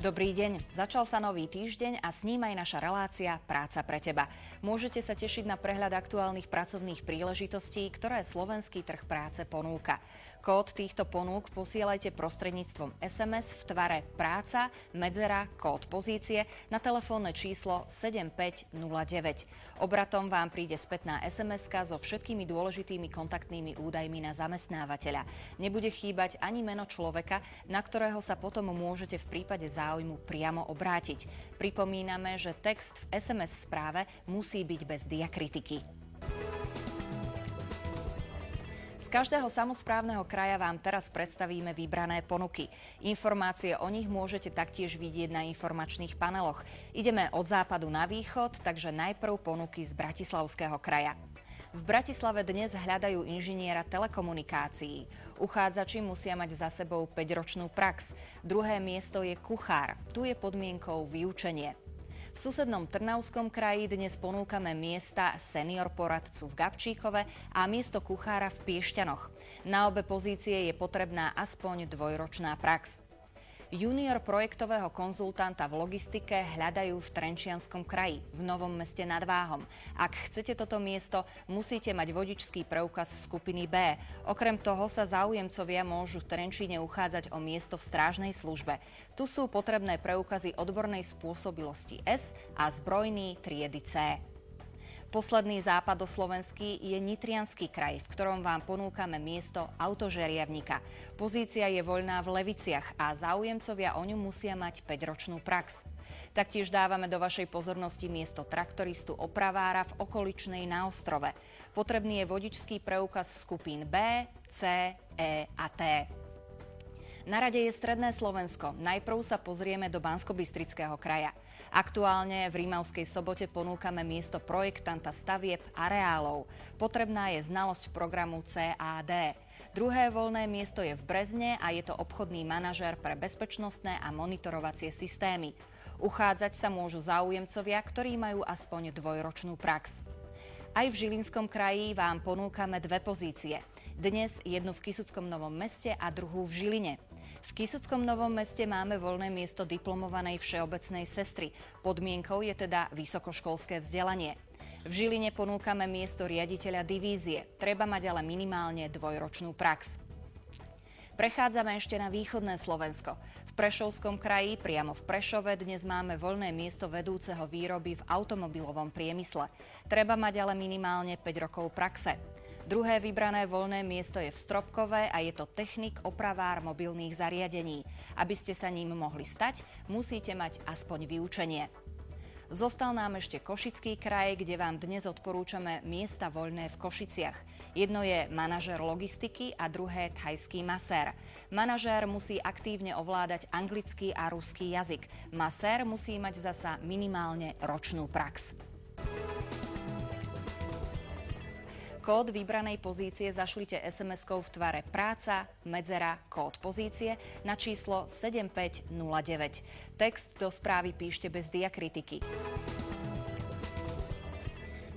Dobrý deň, začal sa nový týždeň a s ním aj naša relácia Práca pre teba. Môžete sa tešiť na prehľad aktuálnych pracovných príležitostí, ktoré slovenský trh práce ponúka. Kód týchto ponúk posielajte prostredníctvom SMS v tvare práca, medzera, kód pozície na telefónne číslo 7509. Obratom vám príde spätná SMS-ka so všetkými dôležitými kontaktnými údajmi na zamestnávateľa. Nebude chýbať ani meno človeka, na ktorého sa potom môžete v prípade záujmu priamo obrátiť. Pripomíname, že text v SMS správe musí byť bez diakritiky. Z každého samosprávneho kraja vám teraz predstavíme vybrané ponuky. Informácie o nich môžete taktiež vidieť na informačných paneloch. Ideme od západu na východ, takže najprv ponuky z Bratislavského kraja. V Bratislave dnes hľadajú inžiniera telekomunikácií. Uchádzači musia mať za sebou 5-ročnú prax. Druhé miesto je kuchár. Tu je podmienkou vyučenie. V susednom Trnavskom kraji dnes ponúkame miesta senior poradcu v Gabčíkove a miesto kuchára v Piešťanoch. Na obe pozície je potrebná aspoň 2-ročná prax. Junior projektového konzultanta v logistike hľadajú v Trenčianskom kraji, v Novom Meste nad Váhom. Ak chcete toto miesto, musíte mať vodičský preukaz skupiny B. Okrem toho sa záujemcovia môžu v Trenčíne uchádzať o miesto v strážnej službe. Tu sú potrebné preukazy odbornej spôsobilosti S a zbrojný triedy C. Posledný západoslovenský je Nitriansky kraj, v ktorom vám ponúkame miesto autožeriavnika. Pozícia je voľná v Leviciach a záujemcovia o ňu musia mať 5-ročnú prax. Taktiež dávame do vašej pozornosti miesto traktoristu opravára v okoličnej na Ostrove. Potrebný je vodičský preukaz skupín B, C, E a T. Na rade je stredné Slovensko. Najprv sa pozrieme do Banskobystrického kraja. Aktuálne v Rímavskej Sobote ponúkame miesto projektanta stavieb areálov. Potrebná je znalosť programu CAD. Druhé voľné miesto je v Brezne a je to obchodný manažér pre bezpečnostné a monitorovacie systémy. Uchádzať sa môžu záujemcovia, ktorí majú aspoň 2-ročnú prax. Aj v Žilinskom kraji vám ponúkame 2 pozície. Dnes jednu v Kysuckom Novom Meste a druhú v Žiline. V Kysuckom Novom Meste máme voľné miesto diplomovanej všeobecnej sestry. Podmienkou je teda vysokoškolské vzdelanie. V Žiline ponúkame miesto riaditeľa divízie. Treba mať ale minimálne 2-ročnú prax. Prechádzame ešte na východné Slovensko. V Prešovskom kraji, priamo v Prešove, dnes máme voľné miesto vedúceho výroby v automobilovom priemysle. Treba mať ale minimálne 5 rokov praxe. Druhé vybrané voľné miesto je v Stropkove a je to technik opravár mobilných zariadení. Aby ste sa ním mohli stať, musíte mať aspoň vyučenie. Zostal nám ešte Košický kraj, kde vám dnes odporúčame miesta voľné v Košiciach. Jedno je manažér logistiky a druhé thajský masér. Manažér musí aktívne ovládať anglický a ruský jazyk. Masér musí mať zasa minimálne ročnú prax. Kód vybranej pozície zašlite SMS-kou v tvare práca, medzera, kód pozície na číslo 7509. Text do správy píšte bez diakritiky.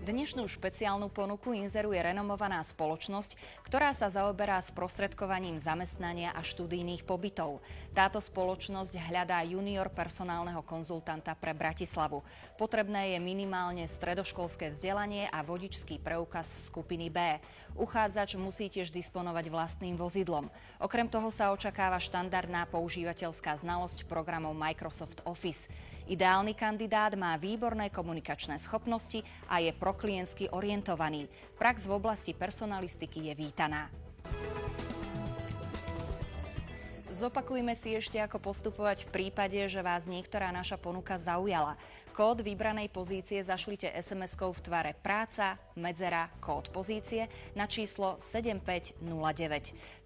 Dnešnú špeciálnu ponuku inzeruje renomovaná spoločnosť, ktorá sa zaoberá sprostredkovaním zamestnania a študijných pobytov. Táto spoločnosť hľadá junior personálneho konzultanta pre Bratislavu. Potrebné je minimálne stredoškolské vzdelanie a vodičský preukaz skupiny B. Uchádzač musí tiež disponovať vlastným vozidlom. Okrem toho sa očakáva štandardná používateľská znalosť programov Microsoft Office. Ideálny kandidát má výborné komunikačné schopnosti a je proklientsky orientovaný. Prax v oblasti personalistiky je vítaná. Zopakujme si ešte, ako postupovať v prípade, že vás niektorá naša ponuka zaujala. Kód vybranej pozície zašlite SMS-kou v tvare práca, medzera, kód pozície na číslo 7509.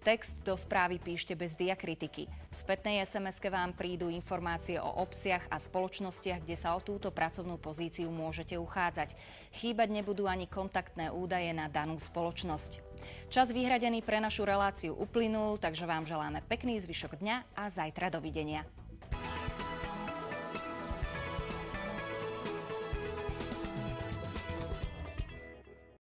Text do správy píšte bez diakritiky. V spätnej SMS-ke vám prídu informácie o obciach a spoločnostiach, kde sa o túto pracovnú pozíciu môžete uchádzať. Chýbať nebudú ani kontaktné údaje na danú spoločnosť. Čas vyhradený pre našu reláciu uplynul, takže vám želáme pekný zvyšok dňa a zajtra dovidenia.